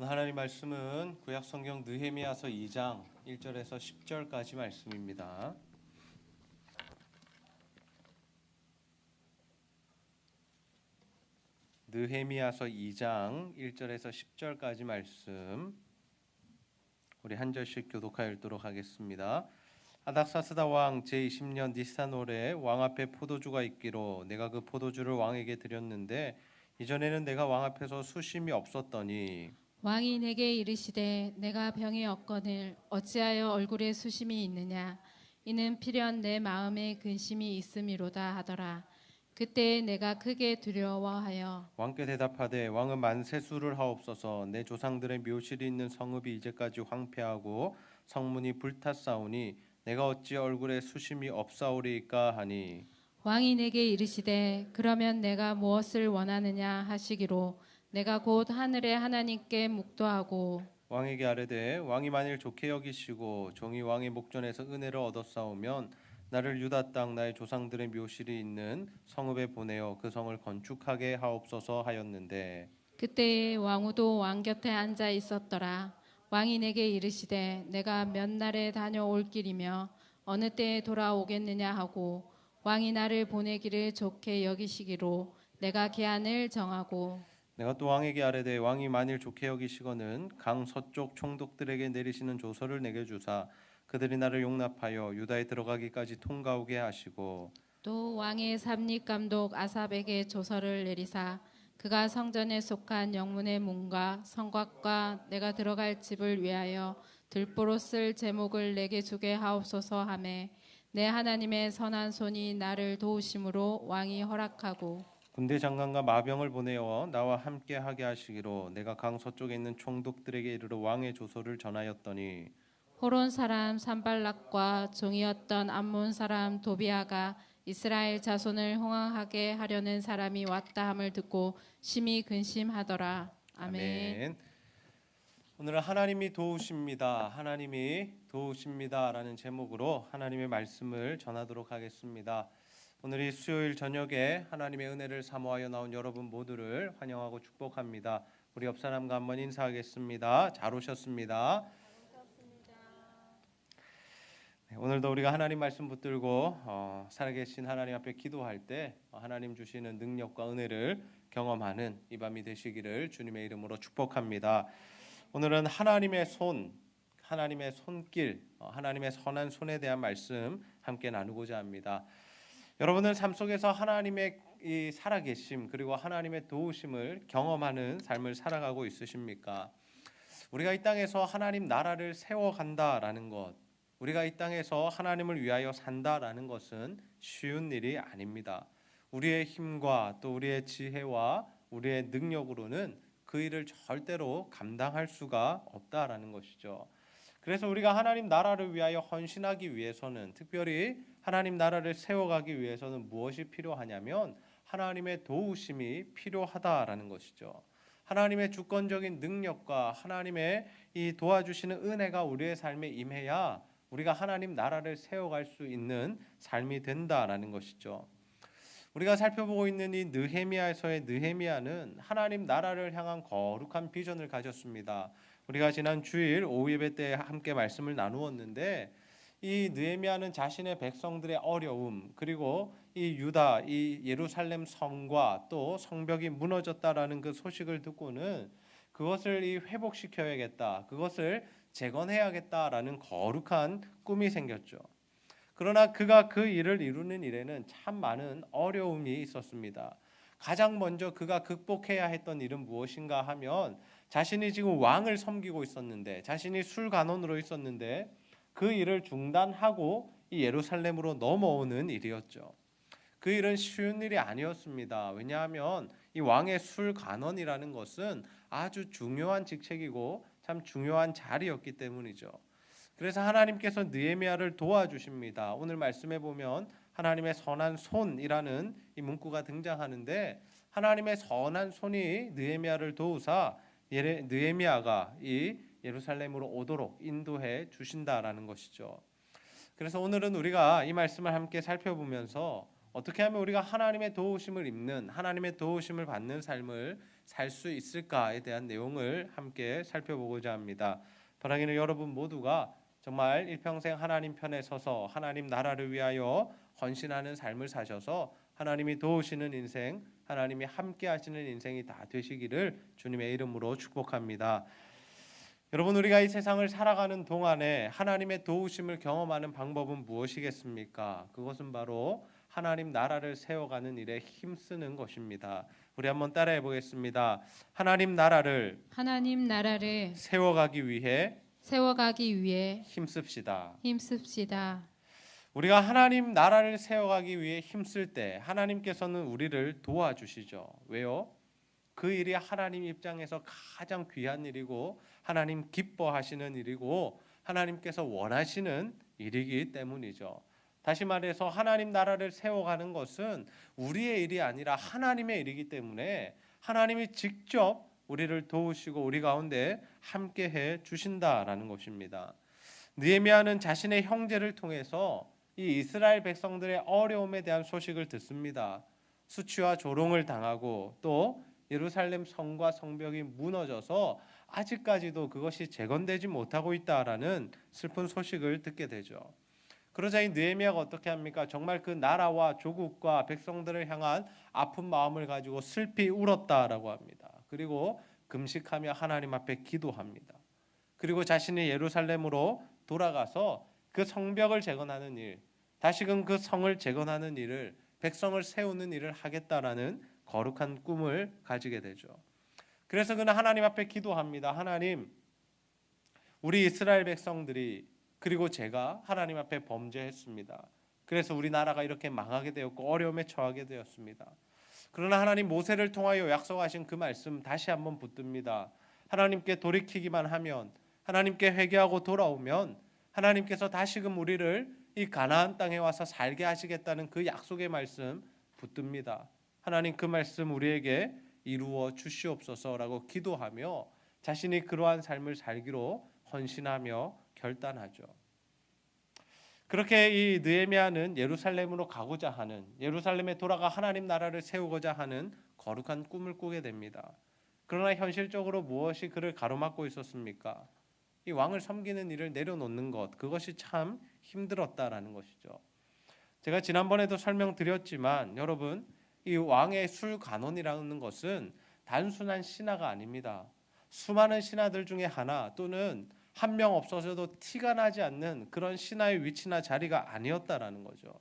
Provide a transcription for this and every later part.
오늘 하나님 말씀은 구약 성경 느헤미야서 2장 1절에서 10절까지 말씀입니다. 느헤미야서 2장 1절에서 10절까지 말씀 우리 한 절씩 교독하여 읽도록 하겠습니다. 아닥사스다 왕 제20년 니산월에 왕 앞에 포도주가 있기로 내가 그 포도주를 왕에게 드렸는데 이전에는 내가 왕 앞에서 수심이 없었더니 왕이 내게 이르시되 내가 병이 없거늘 어찌하여 얼굴에 수심이 있느냐 이는 필연 내 마음에 근심이 있음이로다 하더라. 그때 내가 크게 두려워하여 왕께 대답하되 왕은 만세수를 하옵소서. 내 조상들의 묘실이 있는 성읍이 이제까지 황폐하고 성문이 불탔사오니 내가 어찌 얼굴에 수심이 없사오리이까 하니 왕이 내게 이르시되 그러면 내가 무엇을 원하느냐 하시기로 내가 곧 하늘의 하나님께 묵도하고 왕에게 아뢰되 왕이 만일 좋게 여기시고 종이 왕의 목전에서 은혜를 얻었사오면 나를 유다 땅 나의 조상들의 묘실이 있는 성읍에 보내어 그 성을 건축하게 하옵소서 하였는데 그때에 왕후도 왕 곁에 앉아 있었더라. 왕이 내게 이르시되 내가 몇 날에 다녀올 길이며 어느 때에 돌아오겠느냐 하고 왕이 나를 보내기를 좋게 여기시기로 내가 기한을 정하고 내가 또 왕에게 아뢰되 왕이 만일 좋게 여기시거는 강 서쪽 총독들에게 내리시는 조서를 내게 주사 그들이 나를 용납하여 유다에 들어가기까지 통과오게 하시고 또 왕의 삼립감독 아삽에게 조서를 내리사 그가 성전에 속한 영문의 문과 성곽과 내가 들어갈 집을 위하여 들보로 쓸 제목을 내게 주게 하옵소서 하매 내 하나님의 선한 손이 나를 도우심으로 왕이 허락하고 군대 장관과 마병을 보내어 나와 함께 하게 하시기로 내가 강 서쪽에 있는 총독들에게 이르러 왕의 조서를 전하였더니 호론 사람 산발락과 종이었던 암몬 사람 도비아가 이스라엘 자손을 흥황하게 하려는 사람이 왔다 함을 듣고 심히 근심하더라. 아멘. 오늘은 하나님이 도우십니다. 하나님이 도우십니다라는 제목으로 하나님의 말씀을 전하도록 하겠습니다. 오늘 이 수요일 저녁에 하나님의 은혜를 사모하여 나온 여러분 모두를 환영하고 축복합니다. 우리 옆 사람과 한번 인사하겠습니다. 잘 오셨습니다. 오늘도 우리가 하나님 말씀 붙들고 살아계신 하나님 앞에 기도할 때 하나님 주시는 능력과 은혜를 경험하는 이 밤이 되시기를 주님의 이름으로 축복합니다. 오늘은 하나님의 손, 하나님의 손길, 하나님의 선한 손에 대한 말씀 함께 나누고자 합니다. 여러분은 삶 속에서 하나님의 이 살아계심 그리고 하나님의 도우심을 경험하는 삶을 살아가고 있으십니까? 우리가 이 땅에서 하나님 나라를 세워간다라는 것, 우리가 이 땅에서 하나님을 위하여 산다라는 것은 쉬운 일이 아닙니다. 우리의 힘과 또 우리의 지혜와 우리의 능력으로는 그 일을 절대로 감당할 수가 없다라는 것이죠. 그래서 우리가 하나님 나라를 위하여 헌신하기 위해서는 특별히 하나님 나라를 세워가기 위해서는 무엇이 필요하냐면 하나님의 도우심이 필요하다라는 것이죠. 하나님의 주권적인 능력과 하나님의 이 도와주시는 은혜가 우리의 삶에 임해야 우리가 하나님 나라를 세워갈 수 있는 삶이 된다라는 것이죠. 우리가 살펴보고 있는 이 느헤미야서의 느헤미야는 하나님 나라를 향한 거룩한 비전을 가졌습니다. 우리가 지난 주일 오후 예배 때 함께 말씀을 나누었는데 이 느헤미야는 자신의 백성들의 어려움 그리고 이 유다 이 예루살렘 성과 또 성벽이 무너졌다라는 그 소식을 듣고는 그것을 이 회복시켜야겠다. 그것을 재건해야겠다라는 거룩한 꿈이 생겼죠. 그러나 그가 그 일을 이루는 일에는 참 많은 어려움이 있었습니다. 가장 먼저 그가 극복해야 했던 일은 무엇인가 하면 자신이 지금 왕을 섬기고 있었는데 자신이 술관원으로 있었는데 그 일을 중단하고 이 예루살렘으로 넘어오는 일이었죠. 그 일은 쉬운 일이 아니었습니다. 왜냐하면 이 왕의 술관원이라는 것은 아주 중요한 직책이고 참 중요한 자리였기 때문이죠. 그래서 하나님께서 느헤미야를 도와주십니다. 오늘 말씀해 보면 하나님의 선한 손이라는 이 문구가 등장하는데 하나님의 선한 손이 느헤미야를 도우사 느헤미야가 이 예루살렘으로 오도록 인도해 주신다라는 것이죠. 그래서 오늘은 우리가 이 말씀을 함께 살펴보면서 어떻게 하면 우리가 하나님의 도우심을 입는 하나님의 도우심을 받는 삶을 살 수 있을까에 대한 내용을 함께 살펴보고자 합니다. 바라기는 여러분 모두가 정말 일평생 하나님 편에 서서 하나님 나라를 위하여 헌신하는 삶을 사셔서 하나님이 도우시는 인생, 하나님이 함께 하시는 인생이 다 되시기를 주님의 이름으로 축복합니다. 여러분, 우리가 이 세상을 살아가는 동안에 하나님의 도우심을 경험하는 방법은 무엇이겠습니까? 그것은 바로 하나님 나라를 세워가는 일에 힘쓰는 것입니다. 우리 한번 따라해 보겠습니다. 하나님 나라를 세워가기 위해 힘씁시다. 우리가 하나님 나라를 세워가기 위해 힘쓸 때 하나님께서는 우리를 도와주시죠. 왜요? 그 일이 하나님 입장에서 가장 귀한 일이고 하나님 기뻐하시는 일이고 하나님께서 원하시는 일이기 때문이죠. 다시 말해서 하나님 나라를 세워가는 것은 우리의 일이 아니라 하나님의 일이기 때문에 하나님이 직접 우리를 도우시고 우리 가운데 함께해 주신다라는 것입니다. 느헤미야는 자신의 형제를 통해서 이 이스라엘 백성들의 어려움에 대한 소식을 듣습니다. 수치와 조롱을 당하고 또 예루살렘 성과 성벽이 무너져서 아직까지도 그것이 재건되지 못하고 있다라는 슬픈 소식을 듣게 되죠. 그러자 이 느헤미야가 어떻게 합니까? 정말 그 나라와 조국과 백성들을 향한 아픈 마음을 가지고 슬피 울었다라고 합니다. 그리고 금식하며 하나님 앞에 기도합니다. 그리고 자신이 예루살렘으로 돌아가서 그 성벽을 재건하는 일, 다시금 그 성을 재건하는 일을, 백성을 세우는 일을 하겠다라는 거룩한 꿈을 가지게 되죠. 그래서 그는 하나님 앞에 기도합니다. 하나님, 우리 이스라엘 백성들이 그리고 제가 하나님 앞에 범죄했습니다. 그래서 우리나라가 이렇게 망하게 되었고 어려움에 처하게 되었습니다. 그러나 하나님 모세를 통하여 약속하신 그 말씀 다시 한번 붙듭니다. 하나님께 돌이키기만 하면, 하나님께 회개하고 돌아오면 하나님께서 다시금 우리를 이 가나안 땅에 와서 살게 하시겠다는 그 약속의 말씀 붙듭니다. 하나님 그 말씀 우리에게 이루어 주시옵소서라고 기도하며 자신이 그러한 삶을 살기로 헌신하며 결단하죠. 그렇게 이 느헤미야는 예루살렘으로 가고자 하는, 예루살렘에 돌아가 하나님 나라를 세우고자 하는 거룩한 꿈을 꾸게 됩니다. 그러나 현실적으로 무엇이 그를 가로막고 있었습니까? 이 왕을 섬기는 일을 내려놓는 것, 그것이 참 힘들었다라는 것이죠. 제가 지난번에도 설명드렸지만 여러분, 이 왕의 술관원이라는 것은 단순한 신하가 아닙니다. 수많은 신하들 중에 하나 또는 한 명 없어져도 티가 나지 않는 그런 신하의 위치나 자리가 아니었다라는 거죠.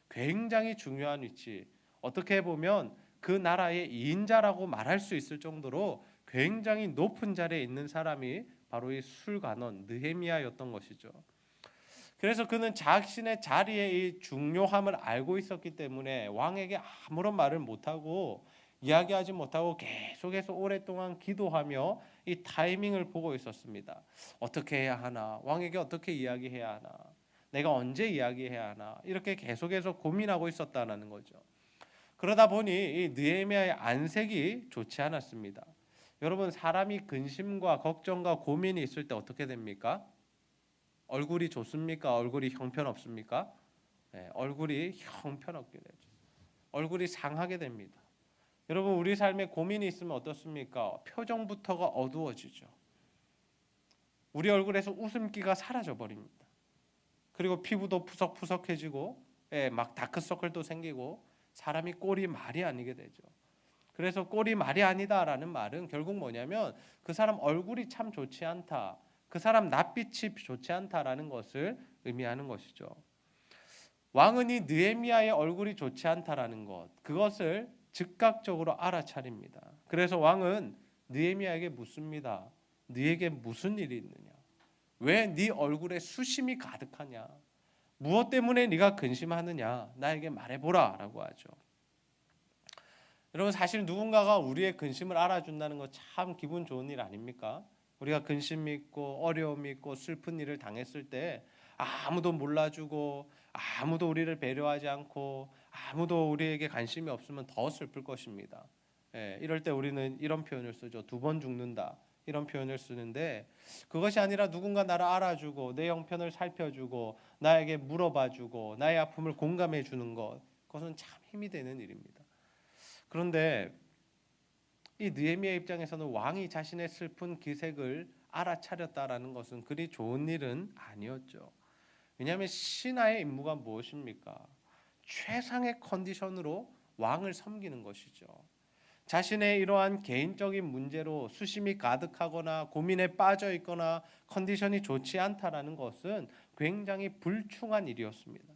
굉장히 중요한 위치, 어떻게 보면 그 나라의 2인자라고 말할 수 있을 정도로 굉장히 높은 자리에 있는 사람이 바로 이 술관원 느헤미야였던 것이죠. 그래서 그는 자신의 자리의 이 중요함을 알고 있었기 때문에 왕에게 아무런 말을 못하고 이야기하지 못하고 계속해서 오랫동안 기도하며 이 타이밍을 보고 있었습니다. 어떻게 해야 하나? 왕에게 어떻게 이야기해야 하나? 내가 언제 이야기해야 하나? 이렇게 계속해서 고민하고 있었다는 거죠. 그러다 보니 이 느헤미야의 안색이 좋지 않았습니다. 여러분, 사람이 근심과 걱정과 고민이 있을 때 어떻게 됩니까? 얼굴이 좋습니까? 얼굴이 형편없습니까? 네, 얼굴이 형편없게 되죠. 얼굴이 상하게 됩니다. 여러분, 우리 삶에 고민이 있으면 어떻습니까? 표정부터가 어두워지죠. 우리 얼굴에서 웃음기가 사라져 버립니다. 그리고 피부도 푸석푸석해지고 막 다크서클도 생기고 사람이 꼴이 말이 아니게 되죠. 그래서 꼴이 말이 아니다라는 말은 결국 뭐냐면 그 사람 얼굴이 참 좋지 않다, 그 사람 낯빛이 좋지 않다라는 것을 의미하는 것이죠. 왕은 이 느헤미야의 얼굴이 좋지 않다라는 것, 그것을 즉각적으로 알아차립니다. 그래서 왕은 느헤미야에게 묻습니다. 네게 무슨 일이 있느냐? 왜 네 얼굴에 수심이 가득하냐? 무엇 때문에 네가 근심하느냐? 나에게 말해보라라고 하죠. 여러분, 사실 누군가가 우리의 근심을 알아준다는 거 참 기분 좋은 일 아닙니까? 우리가 근심이 있고 어려움이 있고 슬픈 일을 당했을 때 아무도 몰라주고 아무도 우리를 배려하지 않고 아무도 우리에게 관심이 없으면 더 슬플 것입니다. 이럴 때 우리는 이런 표현을 쓰죠. 2번 죽는다, 이런 표현을 쓰는데, 그것이 아니라 누군가 나를 알아주고 내 형편을 살펴주고 나에게 물어봐주고 나의 아픔을 공감해 주는 것, 그것은 참 힘이 되는 일입니다. 그런데 이 느헤미야 입장에서는 왕이 자신의 슬픈 기색을 알아차렸다라는 것은 그리 좋은 일은 아니었죠. 왜냐하면 신하의 임무가 무엇입니까? 최상의 컨디션으로 왕을 섬기는 것이죠. 자신의 이러한 개인적인 문제로 수심이 가득하거나 고민에 빠져 있거나 컨디션이 좋지 않다라는 것은 굉장히 불충한 일이었습니다.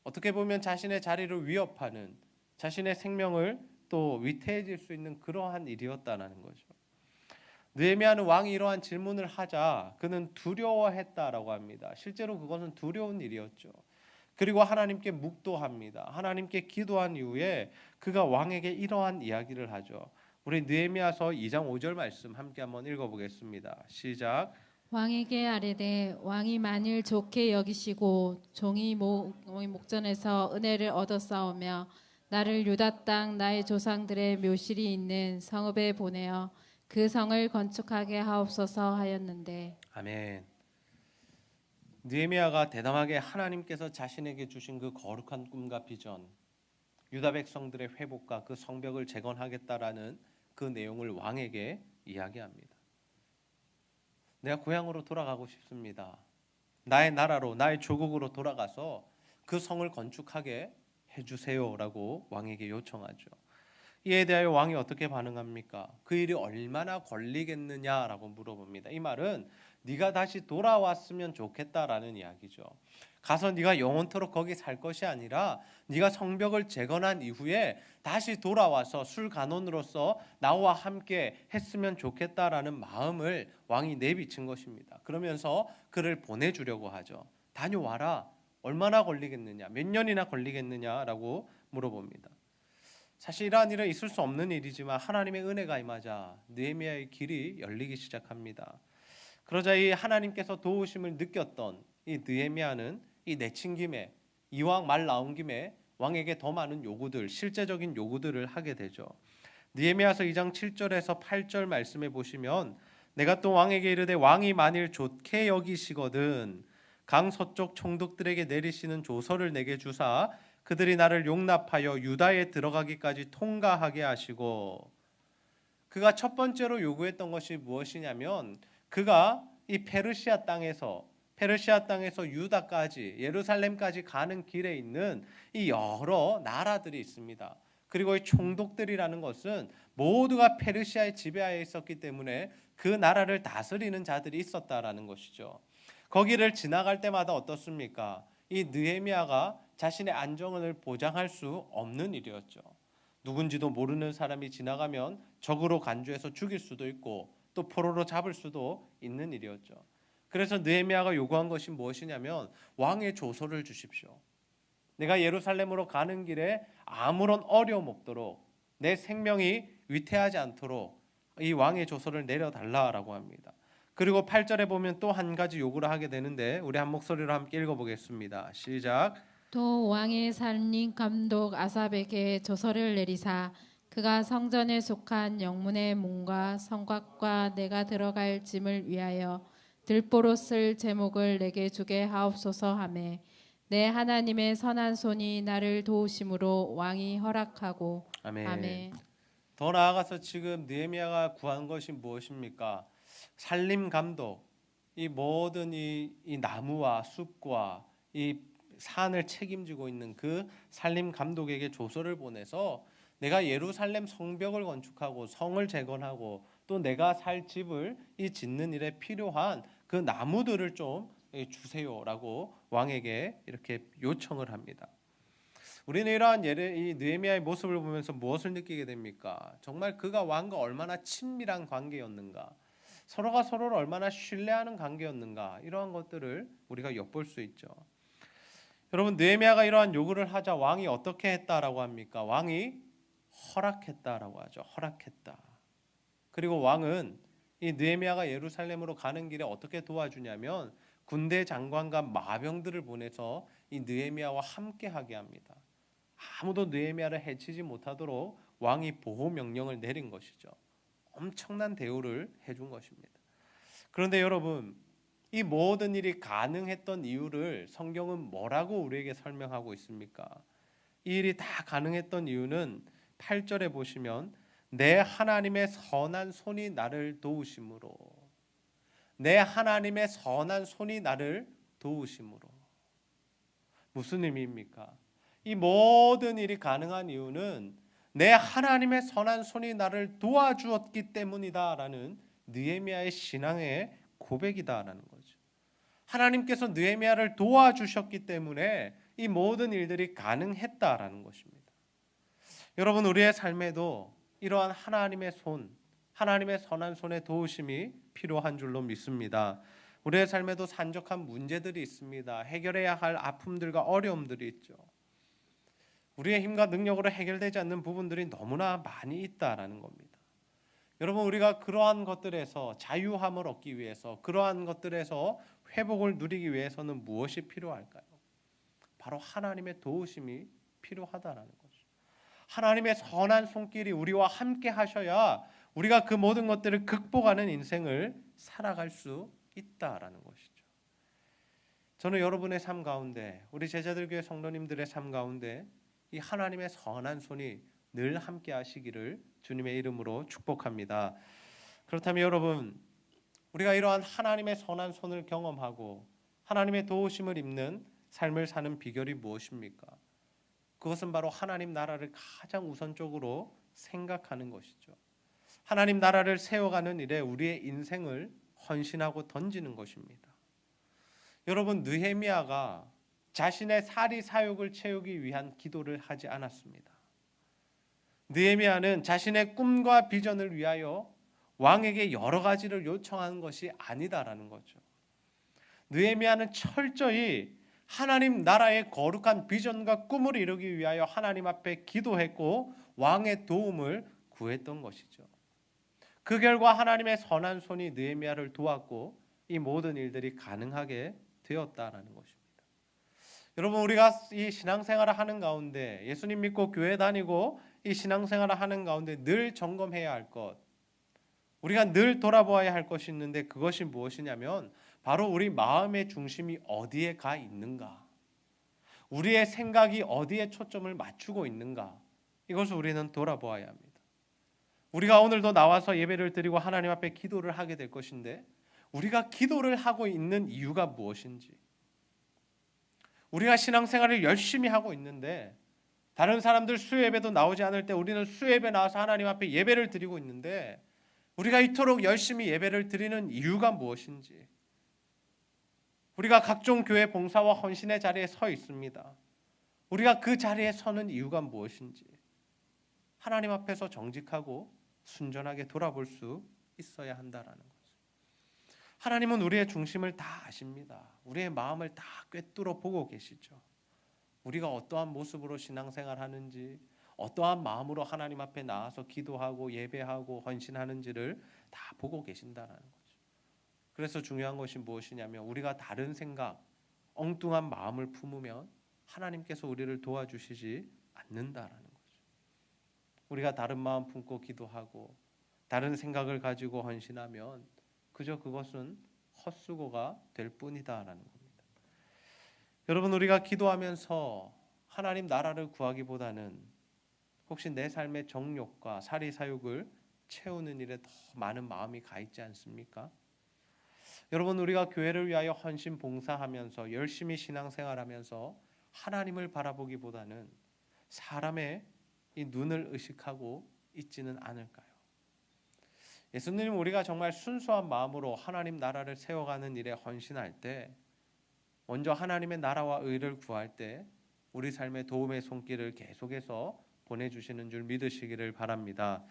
어떻게 보면 자신의 자리를 위협하는, 자신의 생명을 또 위태해질 수 있는 그러한 일이었다라는 거죠. 느헤미야는 왕이 이러한 질문을 하자 그는 두려워했다라고 합니다. 실제로 그것은 두려운 일이었죠. 그리고 하나님께 묵도합니다. 하나님께 기도한 이후에 그가 왕에게 이러한 이야기를 하죠. 우리 느헤미야서 2장 5절 말씀 함께 한번 읽어보겠습니다. 시작. 왕에게 아뢰되 왕이 만일 좋게 여기시고 종이 목전에서 은혜를 얻었사오며 나를 유다 땅 나의 조상들의 묘실이 있는 성읍에 보내어 그 성을 건축하게 하옵소서 하였는데. 아멘. 느헤미야가 대담하게 하나님께서 자신에게 주신 그 거룩한 꿈과 비전, 유다 백성들의 회복과 그 성벽을 재건하겠다라는 그 내용을 왕에게 이야기합니다. 내가 고향으로 돌아가고 싶습니다. 나의 나라로, 나의 조국으로 돌아가서 그 성을 건축하게 해주세요라고 왕에게 요청하죠. 이에 대하여 왕이 어떻게 반응합니까? 그 일이 얼마나 걸리겠느냐라고 물어봅니다. 이 말은 네가 다시 돌아왔으면 좋겠다라는 이야기죠. 가서 네가 영원토록 거기 살 것이 아니라 네가 성벽을 재건한 이후에 다시 돌아와서 술간원으로서 나와 함께 했으면 좋겠다라는 마음을 왕이 내비친 것입니다. 그러면서 그를 보내주려고 하죠. 다녀와라. 얼마나 걸리겠느냐? 몇 년이나 걸리겠느냐라고 물어봅니다. 사실 이러한 일은 있을 수 없는 일이지만 하나님의 은혜가 임하자 느헤미야의 길이 열리기 시작합니다. 그러자 이 하나님께서 도우심을 느꼈던 이 느헤미야는 이 내친 김에 이왕 말 나온 김에 왕에게 더 많은 요구들, 실제적인 요구들을 하게 되죠. 느헤미야서 2장 7절에서 8절 말씀해 보시면 내가 또 왕에게 이르되 왕이 만일 좋게 여기시거든 강 서쪽 총독들에게 내리시는 조서를 내게 주사 그들이 나를 용납하여 유다에 들어가기까지 통과하게 하시고. 그가 첫 번째로 요구했던 것이 무엇이냐면 그가 이 페르시아 땅에서 유다까지 예루살렘까지 가는 길에 있는 이 여러 나라들이 있습니다. 그리고 이 총독들이라는 것은 모두가 페르시아의 지배하에 있었기 때문에 그 나라를 다스리는 자들이 있었다라는 것이죠. 거기를 지나갈 때마다 어떻습니까? 이 느헤미야가 자신의 안정을 보장할 수 없는 일이었죠. 누군지도 모르는 사람이 지나가면 적으로 간주해서 죽일 수도 있고 또 포로로 잡을 수도 있는 일이었죠. 그래서 느헤미야가 요구한 것이 무엇이냐면 왕의 조서를 주십시오. 내가 예루살렘으로 가는 길에 아무런 어려움 없도록 내 생명이 위태하지 않도록 이 왕의 조서를 내려달라라고 합니다. 그리고 8절에 보면 또 한 가지 요구를 하게 되는데 우리 한 목소리로 함께 읽어보겠습니다. 시작. 또 왕의 살림 감독 아삽에게 조서를 내리사 그가 성전에 속한 영문의 문과 성곽과 내가 들어갈 짐을 위하여 들보로 쓸 제목을 내게 주게 하옵소서 하매 내 하나님의 선한 손이 나를 도우심으로 왕이 허락하고. 아멘. 아멘. 더 나아가서 지금 느헤미야가 구한 것이 무엇입니까? 살림 감독, 이 모든 이 나무와 숲과 이 산을 책임지고 있는 그 살림 감독에게 조서를 보내서 내가 예루살렘 성벽을 건축하고 성을 재건하고 또 내가 살 집을 이 짓는 일에 필요한 그 나무들을 좀 주세요라고 왕에게 이렇게 요청을 합니다. 우리는 이러한 이 느헤미야의 모습을 보면서 무엇을 느끼게 됩니까? 정말 그가 왕과 얼마나 친밀한 관계였는가, 서로가 서로를 얼마나 신뢰하는 관계였는가, 이러한 것들을 우리가 엿볼 수 있죠. 여러분, 느헤미야가 이러한 요구를 하자 왕이 어떻게 했다라고 합니까? 왕이 허락했다라고 하죠. 허락했다. 그리고 왕은 이 느헤미야가 예루살렘으로 가는 길에 어떻게 도와주냐면 군대 장관과 마병들을 보내서 이 느헤미야와 함께하게 합니다. 아무도 느헤미야를 해치지 못하도록 왕이 보호 명령을 내린 것이죠. 엄청난 대우를 해준 것입니다. 그런데 여러분, 이 모든 일이 가능했던 이유를 성경은 뭐라고 우리에게 설명하고 있습니까? 이 일이 다 가능했던 이유는 8절에 보시면 내 하나님의 선한 손이 나를 도우심으로, 내 하나님의 선한 손이 나를 도우심으로. 무슨 의미입니까? 이 모든 일이 가능한 이유는 내 하나님의 선한 손이 나를 도와주었기 때문이다라는 느헤미야의 신앙의 고백이다라는 거죠. 하나님께서 느헤미야를 도와주셨기 때문에 이 모든 일들이 가능했다라는 것입니다. 여러분, 우리의 삶에도 이러한 하나님의 손, 하나님의 선한 손의 도우심이 필요한 줄로 믿습니다. 우리의 삶에도 산적한 문제들이 있습니다. 해결해야 할 아픔들과 어려움들이 있죠. 우리의 힘과 능력으로 해결되지 않는 부분들이 너무나 많이 있다라는 겁니다. 여러분, 우리가 그러한 것들에서 자유함을 얻기 위해서, 그러한 것들에서 회복을 누리기 위해서는 무엇이 필요할까요? 바로 하나님의 도우심이 필요하다라는 거죠. 하나님의 선한 손길이 우리와 함께 하셔야 우리가 그 모든 것들을 극복하는 인생을 살아갈 수 있다라는 것이죠. 저는 여러분의 삶 가운데, 우리 제자들교회 성도님들의 삶 가운데 이 하나님의 선한 손이 늘 함께 하시기를 주님의 이름으로 축복합니다. 그렇다면 여러분, 우리가 이러한 하나님의 선한 손을 경험하고 하나님의 도우심을 입는 삶을 사는 비결이 무엇입니까? 그것은 바로 하나님 나라를 가장 우선적으로 생각하는 것이죠. 하나님 나라를 세워가는 일에 우리의 인생을 헌신하고 던지는 것입니다. 여러분, 느헤미야가 자신의 사리 사욕을 채우기 위한 기도를 하지 않았습니다. 느헤미야는 자신의 꿈과 비전을 위하여 왕에게 여러 가지를 요청하는 것이 아니다라는 거죠. 느헤미야는 철저히 하나님 나라의 거룩한 비전과 꿈을 이루기 위하여 하나님 앞에 기도했고 왕의 도움을 구했던 것이죠. 그 결과 하나님의 선한 손이 느헤미야를 도왔고 이 모든 일들이 가능하게 되었다라는 것입니다. 여러분, 우리가 이 신앙생활을 하는 가운데, 예수님 믿고 교회 다니고 이 신앙생활을 하는 가운데 늘 점검해야 할 것, 우리가 늘 돌아보아야 할 것이 있는데 그것이 무엇이냐면 바로 우리 마음의 중심이 어디에 가 있는가, 우리의 생각이 어디에 초점을 맞추고 있는가, 이것을 우리는 돌아보아야 합니다. 우리가 오늘도 나와서 예배를 드리고 하나님 앞에 기도를 하게 될 것인데 우리가 기도를 하고 있는 이유가 무엇인지, 우리가 신앙생활을 열심히 하고 있는데 다른 사람들 수요예배도 나오지 않을 때 우리는 수요예배 나와서 하나님 앞에 예배를 드리고 있는데 우리가 이토록 열심히 예배를 드리는 이유가 무엇인지, 우리가 각종 교회 봉사와 헌신의 자리에 서 있습니다. 우리가 그 자리에 서는 이유가 무엇인지 하나님 앞에서 정직하고 순전하게 돌아볼 수 있어야 한다라는 거죠. 하나님은 우리의 중심을 다 아십니다. 우리의 마음을 다 꿰뚫어 보고 계시죠. 우리가 어떠한 모습으로 신앙생활 하는지, 어떠한 마음으로 하나님 앞에 나와서 기도하고 예배하고 헌신하는지를 다 보고 계신다라는 거죠. 그래서 중요한 것이 무엇이냐면 우리가 다른 생각, 엉뚱한 마음을 품으면 하나님께서 우리를 도와주시지 않는다라는 거죠. 우리가 다른 마음 품고 기도하고 다른 생각을 가지고 헌신하면 그저 그것은 헛수고가 될 뿐이다라는 겁니다. 여러분, 우리가 기도하면서 하나님 나라를 구하기보다는 혹시 내 삶의 정욕과 사리사욕을 채우는 일에 더 많은 마음이 가 있지 않습니까? 여러분, 우리가 교회를 위하여 헌신 봉사하면서 열심히 신앙생활하면서 하나님을 바라보기보다는 사람의 이 눈을 의식하고 있지는 않을까요? 예수님은 우리가 정말 순수한 마음으로 하나님 나라를 세워가는 일에 헌신할 때, 먼저 하나님의 나라와 의를 구할 때 우리 삶의 도움의 손길을 계속해서 보내주시는 줄 믿으시기를 바랍니다.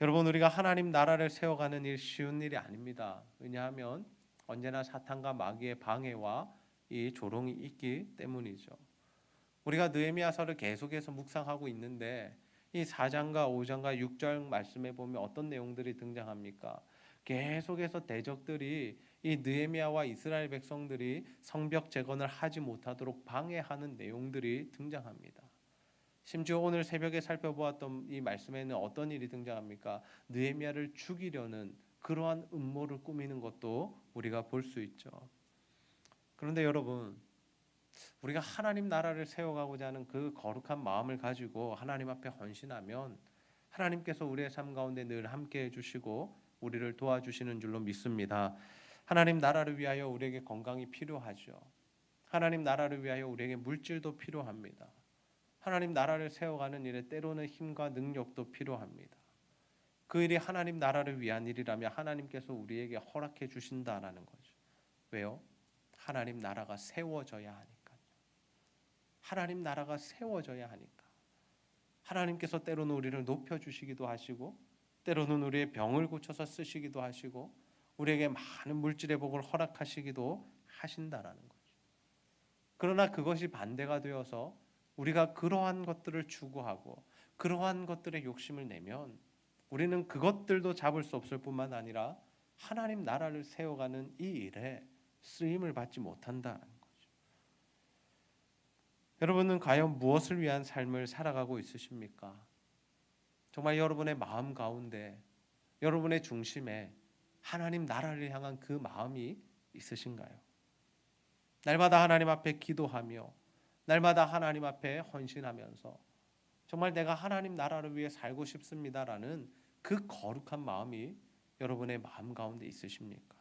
여러분, 우리가 하나님 나라를 세워가는 일 쉬운 일이 아닙니다. 왜냐하면 언제나 사탄과 마귀의 방해와 이 조롱이 있기 때문이죠. 우리가 느헤미야서를 계속해서 묵상하고 있는데 이 4장과 5장과 6장 말씀에 보면 어떤 내용들이 등장합니까? 계속해서 대적들이 이 느헤미야와 이스라엘 백성들이 성벽 재건을 하지 못하도록 방해하는 내용들이 등장합니다. 심지어 오늘 새벽에 살펴보았던 이 말씀에는 어떤 일이 등장합니까? 느헤미야를 죽이려는 그러한 음모를 꾸미는 것도 우리가 볼 수 있죠. 그런데 여러분, 우리가 하나님 나라를 세워가고자 하는 그 거룩한 마음을 가지고 하나님 앞에 헌신하면 하나님께서 우리의 삶 가운데 늘 함께 해주시고 우리를 도와주시는 줄로 믿습니다. 하나님 나라를 위하여 우리에게 건강이 필요하죠. 하나님 나라를 위하여 우리에게 물질도 필요합니다. 하나님 나라를 세워가는 일에 때로는 힘과 능력도 필요합니다. 그 일이 하나님 나라를 위한 일이라면 하나님께서 우리에게 허락해 주신다라는 거죠. 왜요? 하나님 나라가 세워져야 하니까요. 하나님 나라가 세워져야 하니까. 하나님께서 때로는 우리를 높여주시기도 하시고 때로는 우리의 병을 고쳐서 쓰시기도 하시고 우리에게 많은 물질의 복을 허락하시기도 하신다라는 거죠. 그러나 그것이 반대가 되어서 우리가 그러한 것들을 추구하고 그러한 것들의 욕심을 내면 우리는 그것들도 잡을 수 없을 뿐만 아니라 하나님 나라를 세워가는 이 일에 쓰임을 받지 못한다는 거죠. 여러분은 과연 무엇을 위한 삶을 살아가고 있으십니까? 정말 여러분의 마음 가운데 여러분의 중심에 하나님 나라를 향한 그 마음이 있으신가요? 날마다 하나님 앞에 기도하며 날마다 하나님 앞에 헌신하면서 정말 내가 하나님 나라를 위해 살고 싶습니다라는 그 거룩한 마음이 여러분의 마음 가운데 있으십니까?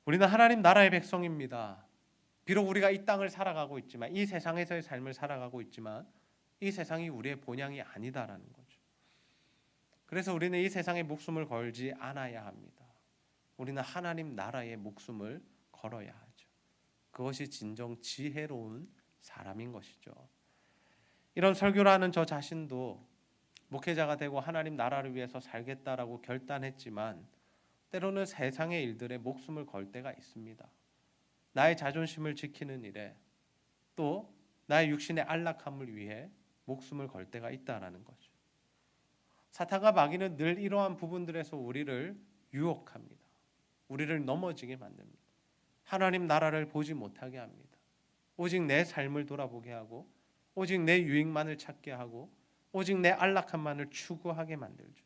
우리는 하나님 나라의 백성입니다. 비록 우리가 이 땅을 살아가고 있지만 이 세상에서의 삶을 살아가고 있지만 이 세상이 우리의 본향이 아니다라는 거죠. 그래서 우리는 이 세상에 목숨을 걸지 않아야 합니다. 우리는 하나님 나라의 목숨을 걸어야 하죠. 그것이 진정 지혜로운 사람인 것이죠. 이런 설교를 하는 저 자신도 목회자가 되고 하나님 나라를 위해서 살겠다라고 결단했지만 때로는 세상의 일들에 목숨을 걸 때가 있습니다. 나의 자존심을 지키는 일에 또 나의 육신의 안락함을 위해 목숨을 걸 때가 있다라는 거죠. 사탄과 마귀는 늘 이러한 부분들에서 우리를 유혹합니다. 우리를 넘어지게 만듭니다. 하나님 나라를 보지 못하게 합니다. 오직 내 삶을 돌아보게 하고 오직 내 유익만을 찾게 하고 오직 내 안락함만을 추구하게 만들죠.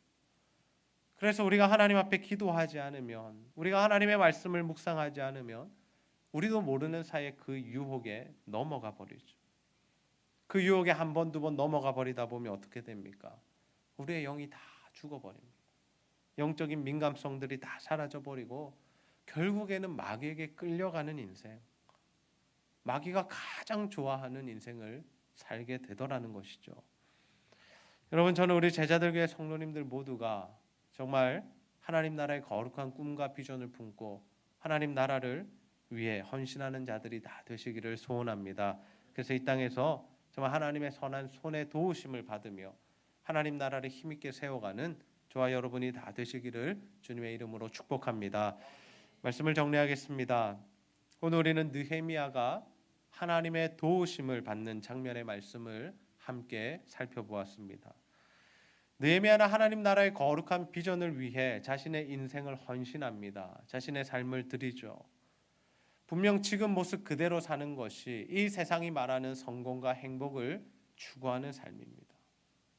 그래서 우리가 하나님 앞에 기도하지 않으면 우리가 하나님의 말씀을 묵상하지 않으면 우리도 모르는 사이에 그 유혹에 넘어가 버리죠. 그 유혹에 한 번, 두 번 넘어가 버리다 보면 어떻게 됩니까? 우리의 영이 다 죽어버립니다. 영적인 민감성들이 다 사라져버리고 결국에는 마귀에게 끌려가는 인생, 마귀가 가장 좋아하는 인생을 살게 되더라는 것이죠. 여러분, 저는 우리 제자들교회 성도님들 모두가 정말 하나님 나라의 거룩한 꿈과 비전을 품고 하나님 나라를 위해 헌신하는 자들이 다 되시기를 소원합니다. 그래서 이 땅에서 정말 하나님의 선한 손에 도우심을 받으며 하나님 나라를 힘있게 세워가는 저와 여러분이 다 되시기를 주님의 이름으로 축복합니다. 말씀을 정리하겠습니다. 오늘 우리는 느헤미야가 하나님의 도우심을 받는 장면의 말씀을 함께 살펴보았습니다. 느헤미야는 하나님 나라의 거룩한 비전을 위해 자신의 인생을 헌신합니다. 자신의 삶을 드리죠. 분명 지금 모습 그대로 사는 것이 이 세상이 말하는 성공과 행복을 추구하는 삶입니다.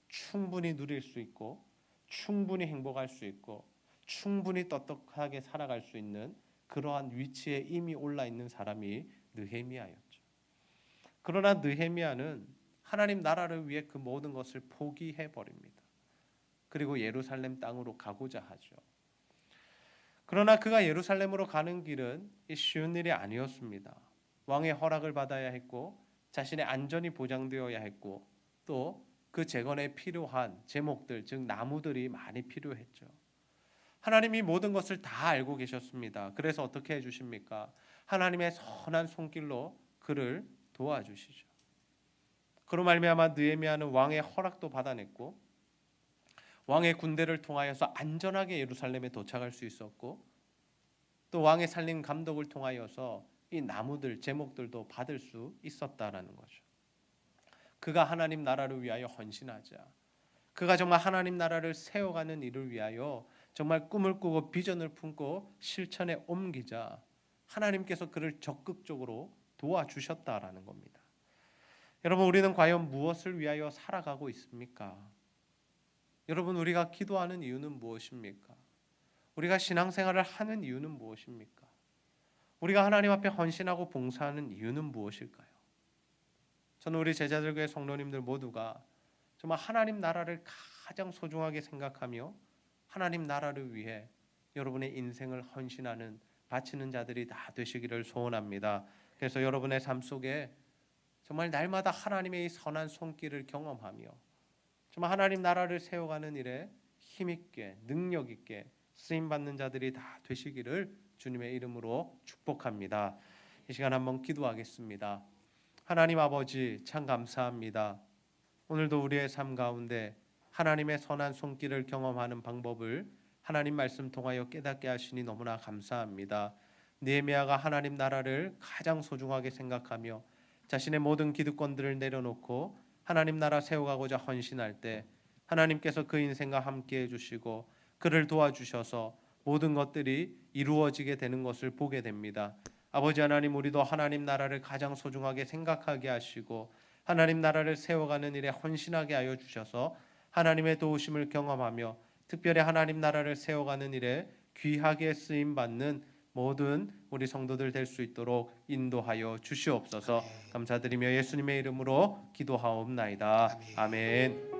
충분히 누릴 수 있고 충분히 행복할 수 있고 충분히 떳떳하게 살아갈 수 있는 그러한 위치에 이미 올라 있는 사람이 느헤미야였죠. 그러나 느헤미야는 하나님 나라를 위해 그 모든 것을 포기해 버립니다. 그리고 예루살렘 땅으로 가고자 하죠. 그러나 그가 예루살렘으로 가는 길은 쉬운 일이 아니었습니다. 왕의 허락을 받아야 했고 자신의 안전이 보장되어야 했고 또 그 재건에 필요한 제목들, 즉 나무들이 많이 필요했죠. 하나님이 모든 것을 다 알고 계셨습니다. 그래서 어떻게 해주십니까? 하나님의 선한 손길로 그를 도와주시죠. 그로 말미암아 느헤미야는 왕의 허락도 받아냈고 왕의 군대를 통하여서 안전하게 예루살렘에 도착할 수 있었고 또 왕의 살림 감독을 통하여서 이 나무들, 제목들도 받을 수 있었다라는 거죠. 그가 하나님 나라를 위하여 헌신하자. 그가 정말 하나님 나라를 세워가는 일을 위하여 정말 꿈을 꾸고 비전을 품고 실천에 옮기자 하나님께서 그를 적극적으로 도와주셨다라는 겁니다. 여러분, 우리는 과연 무엇을 위하여 살아가고 있습니까? 여러분, 우리가 기도하는 이유는 무엇입니까? 우리가 신앙생활을 하는 이유는 무엇입니까? 우리가 하나님 앞에 헌신하고 봉사하는 이유는 무엇일까요? 저는 우리 제자들교회 성도님들 모두가 정말 하나님 나라를 가장 소중하게 생각하며 하나님 나라를 위해 여러분의 인생을 헌신하는 바치는 자들이 다 되시기를 소원합니다. 그래서 여러분의 삶 속에 정말 날마다 하나님의 이 선한 손길을 경험하며 정말 하나님 나라를 세워가는 일에 힘있게 능력있게 쓰임받는 자들이 다 되시기를 주님의 이름으로 축복합니다. 이 시간 한번 기도하겠습니다. 하나님 아버지 참 감사합니다. 오늘도 우리의 삶 가운데 하나님의 선한 손길을 경험하는 방법을 하나님 말씀 통하여 깨닫게 하시니 너무나 감사합니다. 느헤미야가 하나님 나라를 가장 소중하게 생각하며 자신의 모든 기득권들을 내려놓고 하나님 나라 세워가고자 헌신할 때 하나님께서 그 인생과 함께 해주시고 그를 도와주셔서 모든 것들이 이루어지게 되는 것을 보게 됩니다. 아버지 하나님, 우리도 하나님 나라를 가장 소중하게 생각하게 하시고 하나님 나라를 세워가는 일에 헌신하게 하여 주셔서 하나님의 도우심을 경험하며 특별히 하나님 나라를 세워가는 일에 귀하게 쓰임받는 모든 우리 성도들 될 수 있도록 인도하여 주시옵소서. 감사드리며 예수님의 이름으로 기도하옵나이다. 아멘.